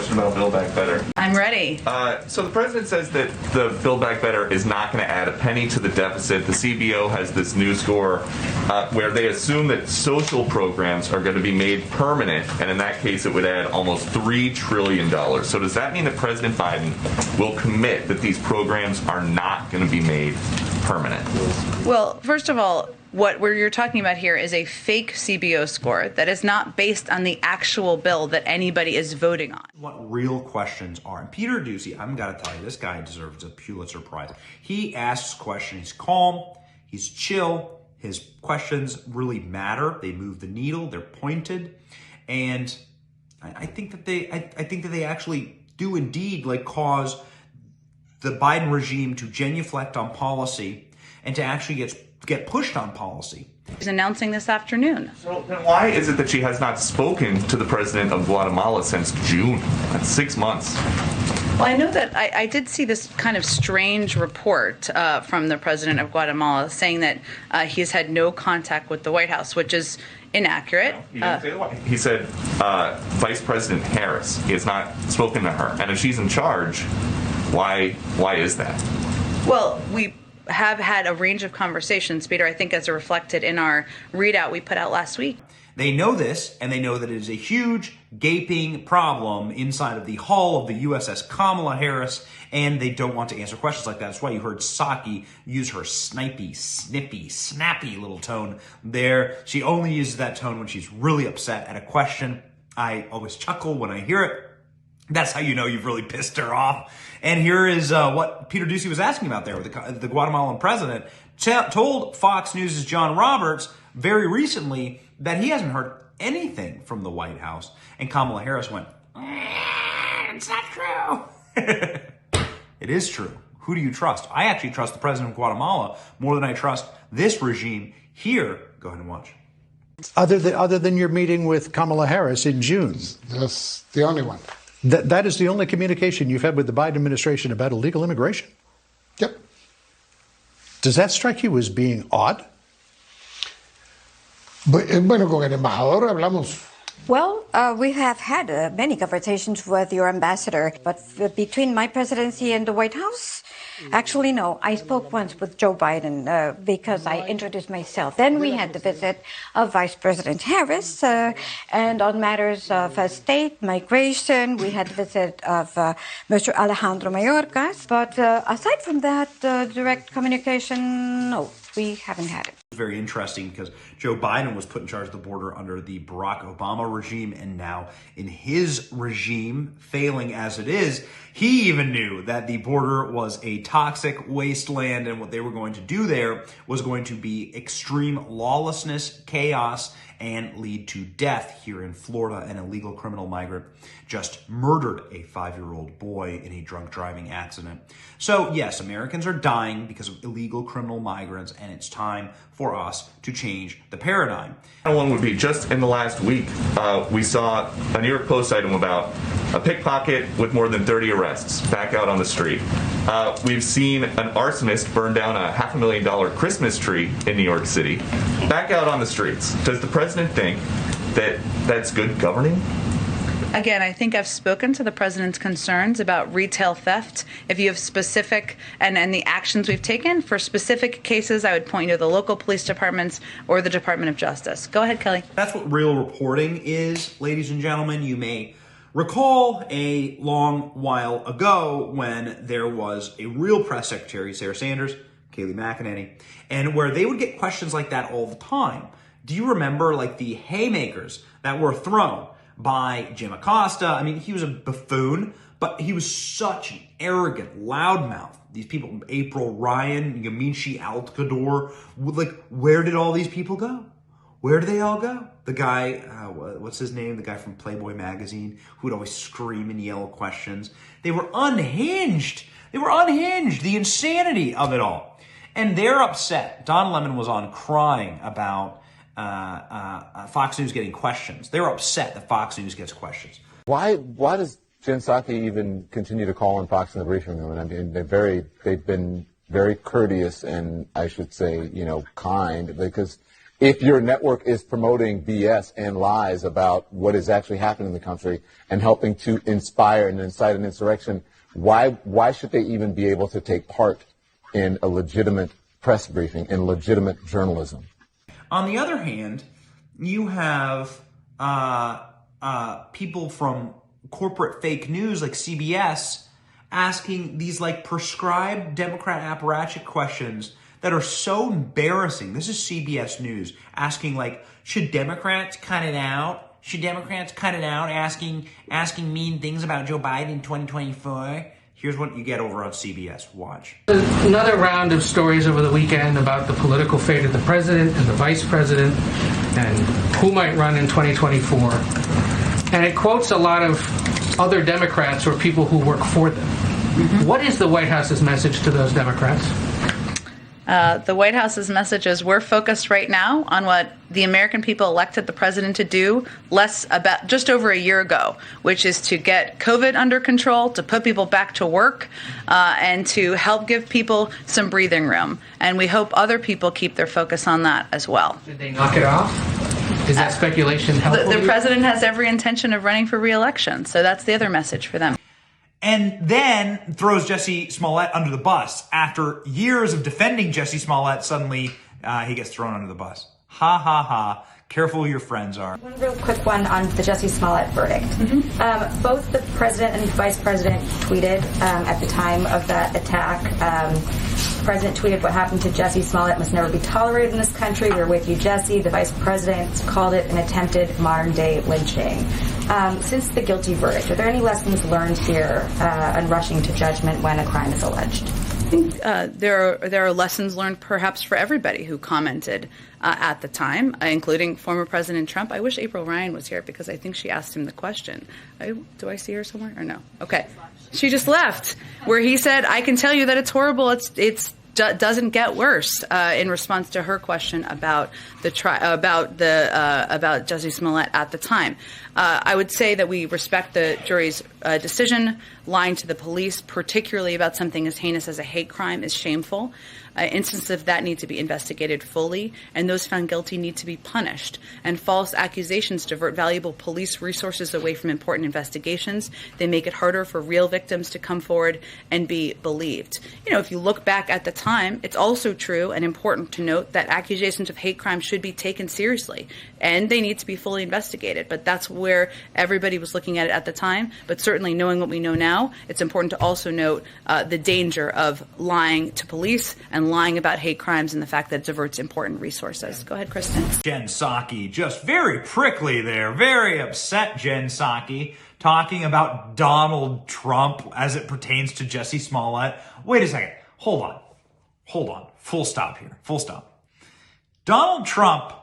question about Build Back Better. I'm ready. So the president says that the Build Back Better is not going to add a penny to the deficit. The CBO has this new score where they assume that social programs are going to be made permanent, and in that case it would add almost $3 trillion. So does that mean that President Biden will commit that these programs are not going to be made permanent? Well, first of all, what you're talking about here is a fake CBO score that is not based on the actual bill that anybody is voting on. What real questions are. And Peter Doocy, I'm got to tell you, this guy deserves a Pulitzer Prize. He asks questions. He's calm. He's chill. His questions really matter. They move the needle. They're pointed. And I think that they actually do indeed cause the Biden regime to genuflect on policy and to actually get pushed on policy. He's announcing this afternoon. So then why is it that she has not spoken to the president of Guatemala since June? That's 6 months. Well, I know that I did see this kind of strange report from the president of Guatemala saying that he's had no contact with the White House, which is inaccurate. He didn't say the White House. He said Vice President Harris. He has not spoken to her. And if she's in charge, why is that? Well, we have had a range of conversations, Peter, I think as reflected in our readout we put out last week. They know this, and they know that it is a huge, gaping problem inside of the hull of the USS Kamala Harris, and they don't want to answer questions like that. That's why you heard Psaki use her snipey, snippy, snappy little tone there. She only uses that tone when she's really upset at a question. I always chuckle when I hear it. That's how you know you've really pissed her off. And here is what Peter Doocy was asking about there. The Guatemalan president told Fox News' John Roberts very recently that he hasn't heard anything from the White House. And Kamala Harris went, it's not true. It is true. Who do you trust? I actually trust the president of Guatemala more than I trust this regime here. Go ahead and watch. Other than your meeting with Kamala Harris in June. That's the only one. That is the only communication you've had with the Biden administration about illegal immigration? Yep. Does that strike you as being odd? Bueno, con el embajador hablamos. Well, we have had many conversations with your ambassador, but between my presidency and the White House, actually, no. I spoke once with Joe Biden because I introduced myself. Then we had the visit of Vice President Harris, and on matters of state, migration, we had the visit of Mr. Alejandro Mayorkas. But aside from that, direct communication, no, we haven't had it. Very interesting because Joe Biden was put in charge of the border under the Barack Obama regime, and now in his regime, failing as it is, he even knew that the border was a toxic wasteland, and what they were going to do there was going to be extreme lawlessness, chaos, and lead to death. Here in Florida, an illegal criminal migrant just murdered a 5-year-old boy in a drunk driving accident. So yes, Americans are dying because of illegal criminal migrants, and it's time for us to change the paradigm. One would be just in the last week, we saw a New York Post item about a pickpocket with more than 30 arrests back out on the street. We've seen an arsonist burn down a $500,000 Christmas tree in New York City back out on the streets. Does the president think that that's good governing? Again, I think I've spoken to the president's concerns about retail theft. If you have specific, and the actions we've taken for specific cases, I would point you to the local police departments or the Department of Justice. Go ahead, Kelly. That's what real reporting is, ladies and gentlemen. You may recall a long while ago when there was a real press secretary, Sarah Sanders, Kayleigh McEnany, and where they would get questions like that all the time. Do you remember the haymakers that were thrown by Jim Acosta? I mean, he was a buffoon, but he was such an arrogant loudmouth. These people, April Ryan, Yamiche Alcador, where did all these people go? Where do they all go? The guy, what's his name? The guy from Playboy magazine who would always scream and yell questions. They were unhinged. They were unhinged. The insanity of it all. And they're upset. Don Lemon was on crying about Fox News getting questions. They're upset that Fox News gets questions. Why does Jen Psaki even continue to call on Fox in the briefing room? And I mean, they've been very courteous and I should say, kind, because if your network is promoting BS and lies about what is actually happening in the country and helping to inspire and incite an insurrection, why should they even be able to take part in a legitimate press briefing, in legitimate journalism? On the other hand, you have people from corporate fake news like CBS asking these like prescribed Democrat apparatchik questions that are so embarrassing. This is CBS News asking like, should Democrats cut it out? Should Democrats cut it out? Asking mean things about Joe Biden in 2024. Here's what you get over on CBS. Watch. Another round of stories over the weekend about the political fate of the president and the vice president and who might run in 2024. And it quotes a lot of other Democrats or people who work for them. Mm-hmm. What is the White House's message to those Democrats? The White House's message is we're focused right now on what the American people elected the president to do just over a year ago, which is to get COVID under control, to put people back to work, and to help give people some breathing room. And we hope other people keep their focus on that as well. Did they knock it off? Is that speculation helpful? The president has every intention of running for re-election, so that's the other message for them. And then throws Jussie Smollett under the bus. After years of defending Jussie Smollett, suddenly he gets thrown under the bus. Ha, ha, ha. Careful who your friends are. One real quick one on the Jussie Smollett verdict. Mm-hmm. Both the president and vice president tweeted at the time of that attack. The president tweeted, "What happened to Jussie Smollett must never be tolerated in this country. We're with you, Jussie." The vice president called it an attempted modern-day lynching. Since the guilty verdict, are there any lessons learned here on rushing to judgment when a crime is alleged? I think there are lessons learned perhaps for everybody who commented at the time, including former President Trump. I wish April Ryan was here because I think she asked him the question. Do I see her somewhere or no? Okay. She just left, where he said, "I can tell you that it's horrible. It's doesn't get worse," in response to her question about about Jussie Smollett at the time. I would say that we respect the jury's decision. Lying to the police, particularly about something as heinous as a hate crime, is shameful. Instances of that need to be investigated fully, and those found guilty need to be punished. And false accusations divert valuable police resources away from important investigations. They make it harder for real victims to come forward and be believed. You know, if you look back at the time, it's also true and important to note that accusations of hate crime should be taken seriously, and they need to be fully investigated. But that's where everybody was looking at it at the time. But certainly knowing what we know now, it's important to also note the danger of lying to police and lying about hate crimes and the fact that it diverts important resources. Go ahead, Kristen. Jen Psaki, just very prickly there, very upset Jen Psaki, talking about Donald Trump as it pertains to Jussie Smollett. Wait a second. Hold on. Full stop here. Full stop. Donald Trump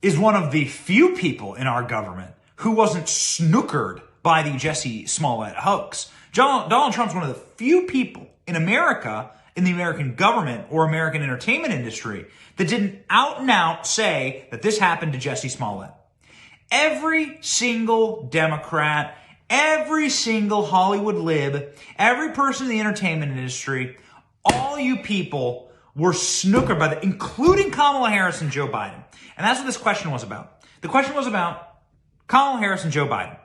is one of the few people in our government who wasn't snookered by the Jussie Smollett hoax. Donald Trump's one of the few people in America, in the American government or American entertainment industry, that didn't out and out say that this happened to Jussie Smollett. Every single Democrat, every single Hollywood lib, every person in the entertainment industry, all you people were snookered by that, including Kamala Harris and Joe Biden. And that's what this question was about. The question was about Kamala Harris and Joe Biden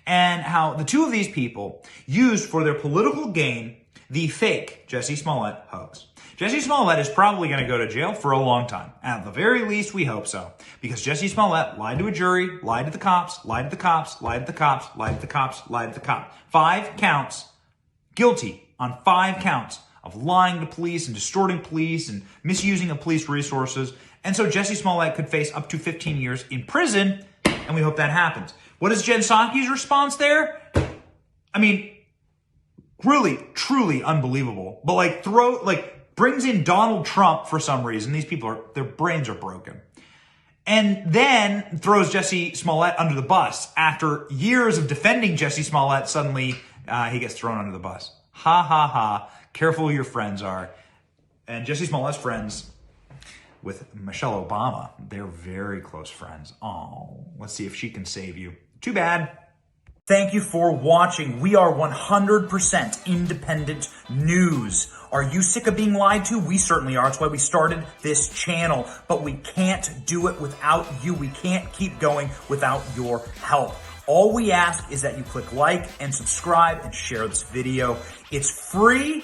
and how the two of these people used for their political gain the fake Jussie Smollett hoax. Jussie Smollett is probably going to go to jail for a long time. At the very least, we hope so. Because Jussie Smollett lied to a jury, lied to the cops, lied to the cops, lied to the cops, lied to the cops, lied to the cops. 5 counts. Guilty on 5 counts of lying to police and distorting police and misusing of police resources. And so Jussie Smollett could face up to 15 years in prison, and we hope that happens. What is Jen Psaki's response there? I mean, really, truly unbelievable. But brings in Donald Trump for some reason. These people their brains are broken. And then throws Jussie Smollett under the bus. After years of defending Jussie Smollett, suddenly he gets thrown under the bus. Ha, ha, ha. Careful who your friends are. And Jussie Smollett's friends with Michelle Obama, they're very close friends. Oh, let's see if she can save you. Too bad. Thank you for watching. We are 100% independent news. Are you sick of being lied to? We certainly are. That's why we started this channel. But we can't do it without you. We can't keep going without your help. All we ask is that you click like and subscribe and share this video. It's free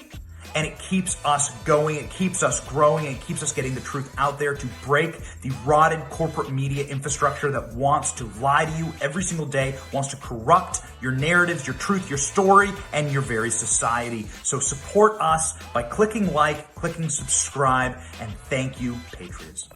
and it keeps us going, it keeps us growing, and it keeps us getting the truth out there to break the rotted corporate media infrastructure that wants to lie to you every single day, wants to corrupt your narratives, your truth, your story, and your very society. So support us by clicking like, clicking subscribe, and thank you, Patriots.